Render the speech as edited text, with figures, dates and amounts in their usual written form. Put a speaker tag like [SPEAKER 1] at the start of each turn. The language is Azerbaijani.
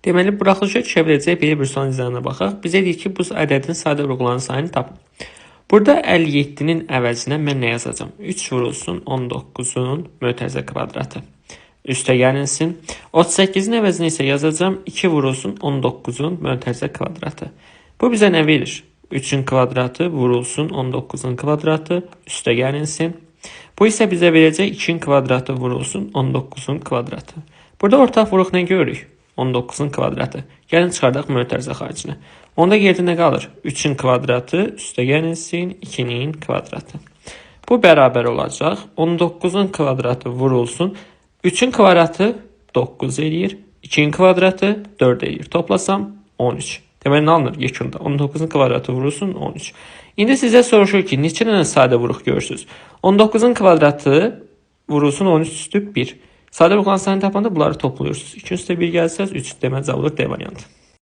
[SPEAKER 1] Deməli, buraxılışı düşə biləcək belə bir son izahına baxaq. Bizə deyir ki, bu ədədin sadə vurğuların sayını tapın. Burada 57-nin əvəzinə mən nə yazacağım? 3 vurulsun 19-un mötərizə kvadratı. Üstə gəlinsin. 38-in əvəzinə isə yazacağım 2 vurulsun 19-un mötərizə kvadratı. Bu bizə nə verir? 3-ün kvadratı vurulsun 19-un kvadratı üstə gəlinsin. Bu isə bizə verəcək 2-in kvadratı vurulsun 19-un kvadratı. Burada ortaq vuruq nə görürük? 19-un kvadratı. Gəlin çıxardaq mötərizə xaricinə. Onda yerdə nə qalır? 3-ün kvadratı üstə gəlinsin 2-nin kvadratı. Bu bərabər olacaq. 19-un kvadratı vurulsun. 3-ün kvadratı 9 eləyir. 2-nin kvadratı 4 eləyir. Toplasam 13. Deməli, nə alınır? Yekunda 19-un kvadratı vurulsun 13. İndi sizə soruşur ki, neçə dənə sadə vuruq görürsünüz? 19-un kvadratı vurulsun 13 üstü 1. Sadə vuruqların sayını tapanda bunları toplayırsınız. 2 üstə 1 gəlsəz 3 deməli cavab olur D variantı.